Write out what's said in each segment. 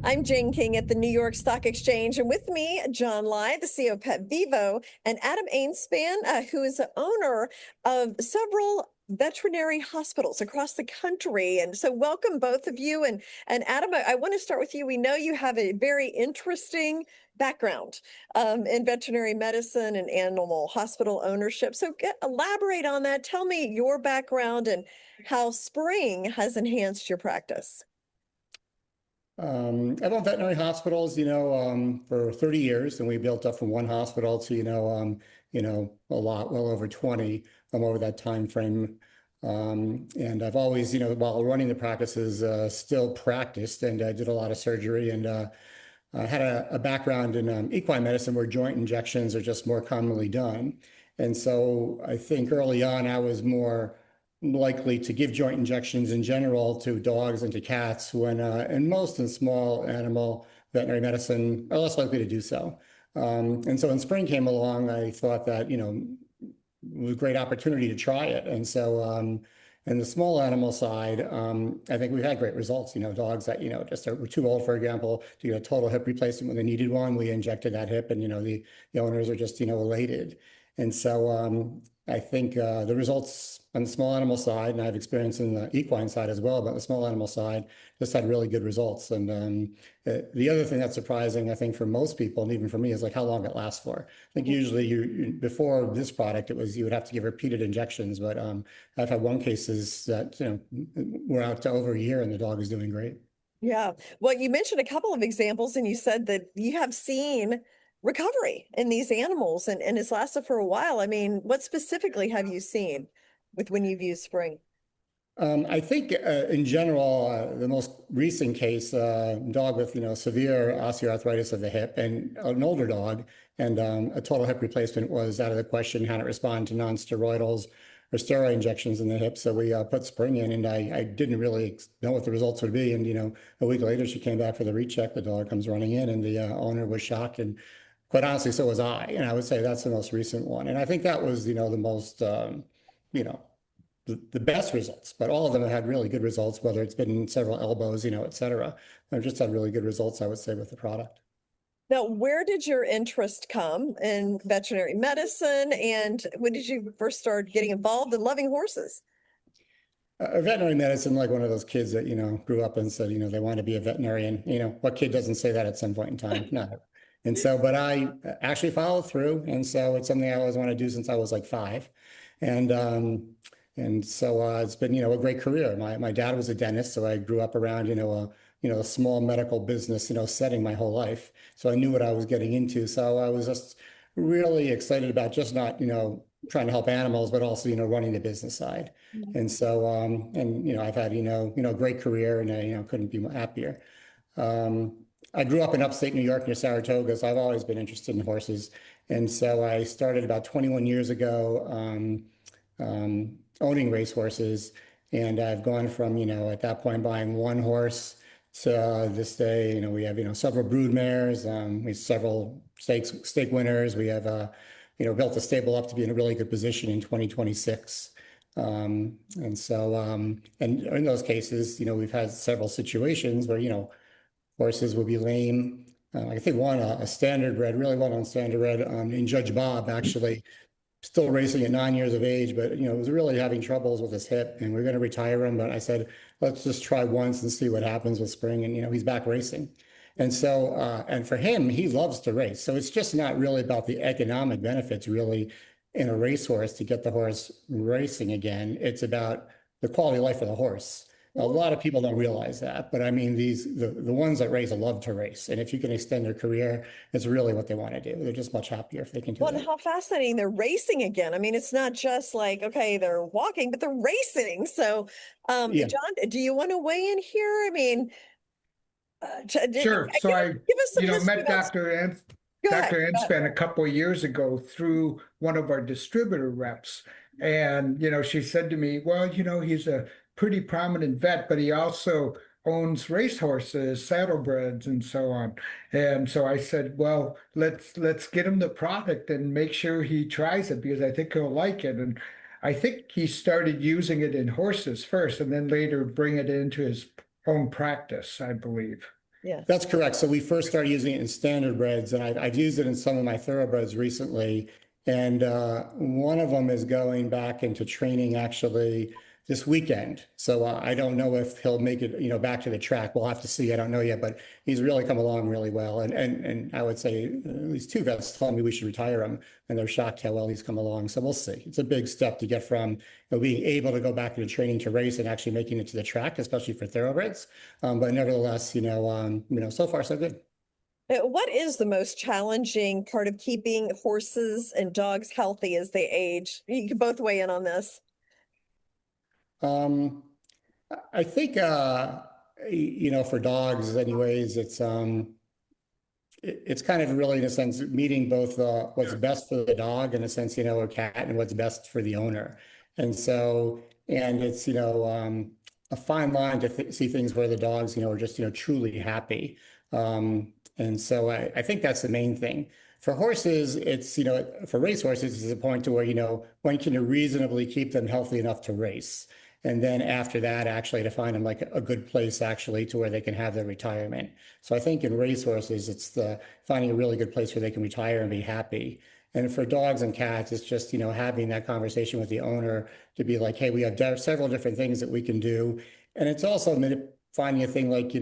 I'm Jane King at the New York Stock Exchange, and with me, John Lai, the CEO of PetVivo, and Adam Ainspan, who is the owner of several veterinary hospitals across the country. And so welcome both of you. And Adam, I want to start with you. We know you have a very interesting background in veterinary medicine and animal hospital ownership. So elaborate on that. Tell me your background and how Spryng has enhanced your practice. I've owned veterinary hospitals, for 30 years, and we built up from one hospital to, a lot, well over 20 over that time frame. And I've always, while running the practices, still practiced, and I did a lot of surgery, and I had a background in equine medicine where joint injections are just more commonly done. And so I think early on I was more likely to give joint injections in general to dogs and to cats when in most in small animal veterinary medicine are less likely to do so. And so when Spryng came along, I thought that, it was a great opportunity to try it. And so in the small animal side, I think we've had great results. Dogs that, just were too old, for example, to get a total hip replacement when they needed one, we injected that hip, and, the owners are just, elated. And so I think the results on the small animal side, and I have experience in the equine side as well, but the small animal side just had really good results. And the other thing that's surprising, I think, for most people, and even for me, is like how long it lasts for. I think usually before this product, it was you would have to give repeated injections, but I've had one cases that were out to over a year, and the dog is doing great. Yeah. Well, you mentioned a couple of examples, and you said that you have seen recovery in these animals, and it's lasted for a while. I mean, what specifically have you seen with when you've used Spryng? I think in general, the most recent case, dog with severe osteoarthritis of the hip, and an older dog, and a total hip replacement was out of the question. Hadn't responded to non-steroidals or steroid injections in the hip, so we put Spryng in, and I didn't really know what the results would be. And a week later, she came back for the recheck. The dog comes running in, and the owner was shocked, and quite honestly, so was I. And I would say that's the most recent one, and I think that was the most you know the best results, but all of them have had really good results, whether it's been several elbows, et cetera. I've just had really good results, I would say, with the product. Now, where did your interest come in veterinary medicine, and when did you first start getting involved in loving horses? Veterinary medicine, like one of those kids that, grew up and said, they want to be a veterinarian. What kid doesn't say that at some point in time? No. And so, but I actually followed through. And so it's something I always want to do since I was like 5. And so it's been, a great career. My dad was a dentist, so I grew up around, a small medical business, setting my whole life. So I knew what I was getting into. So I was just really excited about just not, trying to help animals, but also, running the business side. And so, I've had, a great career, and I, couldn't be happier. I grew up in upstate New York near Saratoga, so I've always been interested in horses. And so I started about 21 years ago owning racehorses. And I've gone from, at that point buying one horse to this day, we have, several brood mares, we have several stake winners. We have, built the stable up to be in a really good position in 2026. And so, and in those cases, we've had several situations where, horses will be lame. I think one, a standardbred, really well-known standardbred, in Judge Bob, actually still racing at 9 years of age, but was really having troubles with his hip, and we're going to retire him. But I said, let's just try once and see what happens with Spryng. And he's back racing. And so, and for him, he loves to race. So it's just not really about the economic benefits, really, in a racehorse to get the horse racing again. It's about the quality of life for the horse. A lot of people don't realize that, but I mean, the ones that race love to race, and if you can extend their career, it's really what they want to do. They're just much happier if they can do Well, that. and how fascinating, they're racing again. I mean, it's not just like, okay, they're walking, but they're racing. So, Yeah. John, do you want to weigh in here? I mean, Sure. So I, give us some history met about. Go ahead. Dr. Ainspan a couple of years ago through one of our distributor reps. And, she said to me, well, he's a pretty prominent vet, but he also owns racehorses, saddlebreds, and so on. And so I said, well, let's get him the product and make sure he tries it, because I think he'll like it. And I think he started using it in horses first, and then later bring it into his own practice, I believe. Yes. That's correct. So we first started using it in standard breds, and I've used it in some of my thoroughbreds recently. And one of them is going back into training actually this weekend. So I don't know if he'll make it, back to the track. We'll have to see. I don't know yet, but he's really come along really well. And I would say at least two vets told me we should retire him, and they're shocked how well he's come along. So we'll see. It's a big step to get from being able to go back into training to race and actually making it to the track, especially for thoroughbreds. But nevertheless, so far so good. What is the most challenging part of keeping horses and dogs healthy as they age? You can both weigh in on this. Um, I think, for dogs anyways, it's kind of really in a sense meeting both what's best for the dog in a sense, a cat, and what's best for the owner. And so, and it's, a fine line to see things where the dogs, are just, truly happy. And so I think that's the main thing. For horses, it's, for racehorses, it's a point to where, when can you reasonably keep them healthy enough to race? And then after that, actually to find them like a good place actually to where they can have their retirement. So I think in racehorses, it's the finding a really good place where they can retire and be happy. And for dogs and cats, it's just, having that conversation with the owner to be like, hey, we have several different things that we can do. And it's also finding a thing like,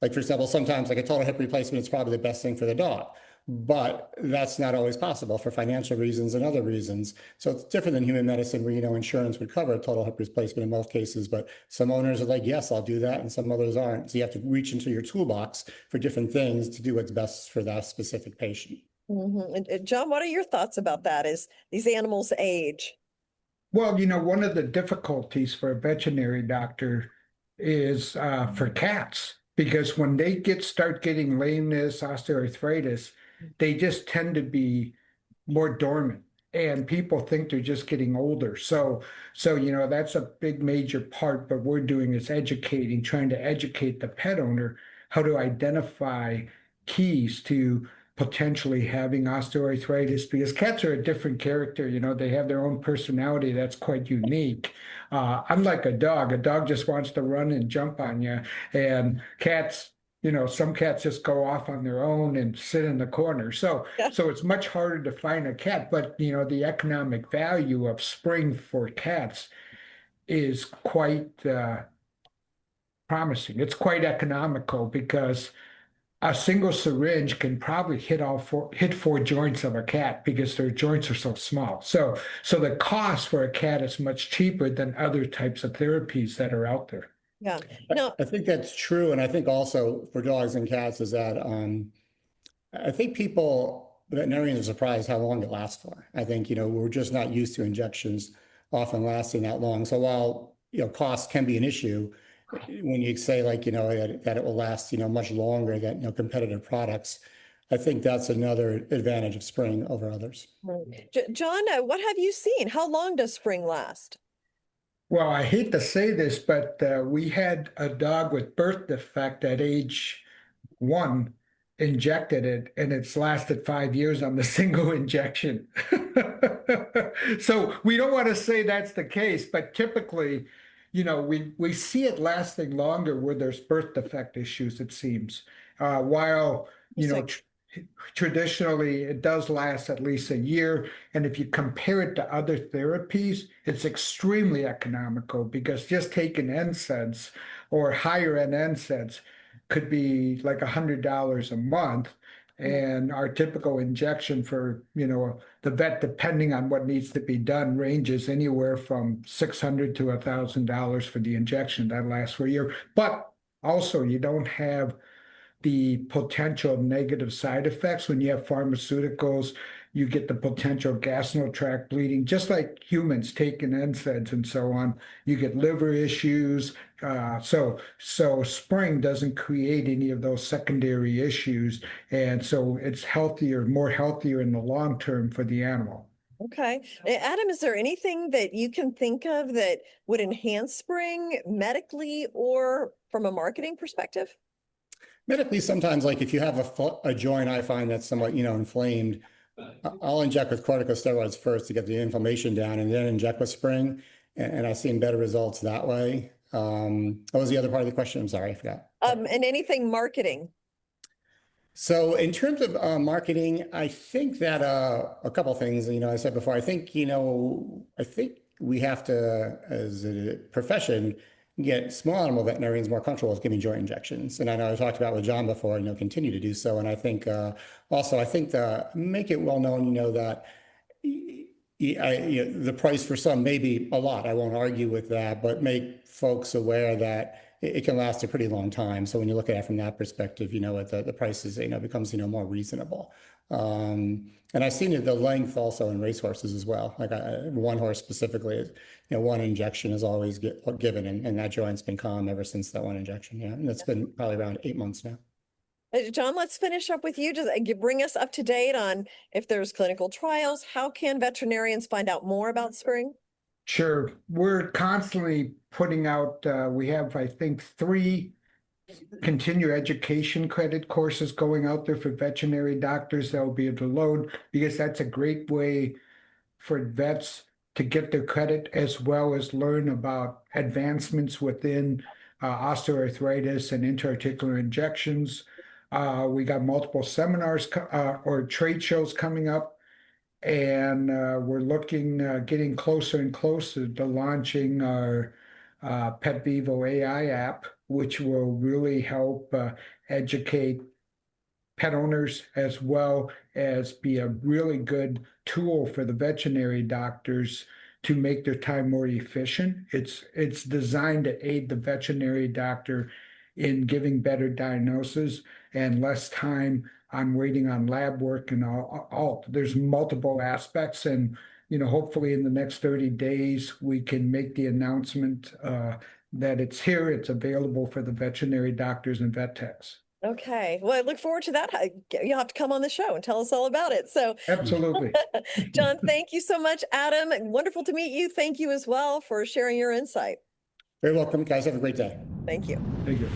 like for example, sometimes like a total hip replacement is probably the best thing for the dog, but that's not always possible for financial reasons and other reasons. So it's different than human medicine where, insurance would cover a total hip replacement in most cases, but some owners are like, yes, I'll do that. And some others aren't. So you have to reach into your toolbox for different things to do what's best for that specific patient. And John, what are your thoughts about that as these animals age? Well, one of the difficulties for a veterinary doctor is for cats, because when they start getting lameness, osteoarthritis, they just tend to be more dormant, and people think they're just getting older. So that's a big major part. But we're doing is educating, trying to educate the pet owner how to identify keys to potentially having osteoarthritis, because cats are a different character. They have their own personality that's quite unique. Unlike a dog just wants to run and jump on you, and cats, some cats just go off on their own and sit in the corner. So it's much harder to find a cat, but the economic value of Spryng for cats is quite promising. It's quite economical because a single syringe can probably hit four joints of a cat because their joints are so small. So the cost for a cat is much cheaper than other types of therapies that are out there. Yeah. No, I think that's true. And I think also for dogs and cats is that I think veterinarians are surprised how long it lasts for. I think, we're just not used to injections often lasting that long. So while, cost can be an issue, when you say like, that it will last, much longer than, competitive products, I think that's another advantage of Spryng over others. John, what have you seen? How long does Spryng last? Well, I hate to say this, but we had a dog with birth defect at age 1, injected it, and it's lasted 5 years on the single injection. So we don't want to say that's the case, but typically, we see it lasting longer where there's birth defect issues, it seems. While, traditionally it does last at least a year. And if you compare it to other therapies, it's extremely economical, because just taking NSAIDs or higher end NSAIDs could be like $100 a month. And our typical injection for, the vet, depending on what needs to be done, ranges anywhere from $600 to $1,000 for the injection. That lasts for a year. But also, you don't have the potential negative side effects. When you have pharmaceuticals, you get the potential gastrointestinal tract bleeding, just like humans taking NSAIDs and so on. You get liver issues. So Spryng doesn't create any of those secondary issues. And so it's more healthier in the long term for the animal. Okay. Adam, is there anything that you can think of that would enhance Spryng medically or from a marketing perspective? Medically, sometimes like if you have a joint, I find that's somewhat, inflamed, I'll inject with corticosteroids first to get the inflammation down and then inject with Spryng. And I've seen better results that way. What was the other part of the question? I'm sorry, I forgot. And anything marketing. So in terms of marketing, I think that a couple of things, I said before, I think we have to, as a profession, get small animal veterinarians more comfortable with giving joint injections. And I know I talked about with John before, continue to do so. And I think also, I think make it well known, that the price for some may be a lot. I won't argue with that, but make folks aware that it can last a pretty long time. So when you look at it from that perspective, the prices, becomes, more reasonable. And I've seen it, the length also in racehorses as well. Like one horse specifically, one injection is always given, and that joint's been calm ever since that one injection. Yeah, and it's been probably around 8 months now. John, let's finish up with you. Just bring us up to date on if there's clinical trials. How can veterinarians find out more about Spryng? Sure. We're constantly putting out, we have, I think, 3 continuing education credit courses going out there for veterinary doctors that will be able to load, because that's a great way for vets to get their credit as well as learn about advancements within osteoarthritis and intra-articular injections. We got multiple seminars or trade shows coming up. And we're looking, getting closer and closer to launching our PetVivo AI app, which will really help educate pet owners as well as be a really good tool for the veterinary doctors to make their time more efficient. It's designed to aid the veterinary doctor in giving better diagnosis and less time on waiting on lab work and all. There's multiple aspects, and hopefully in the next 30 days we can make the announcement that it's here. It's available for the veterinary doctors and vet techs. Okay. Well, I look forward to that. You'll have to come on the show and tell us all about it. So absolutely. John, thank you so much. Adam, wonderful to meet you. Thank you as well for sharing your insight. Very welcome, guys. Have a great day. Thank you. Thank you.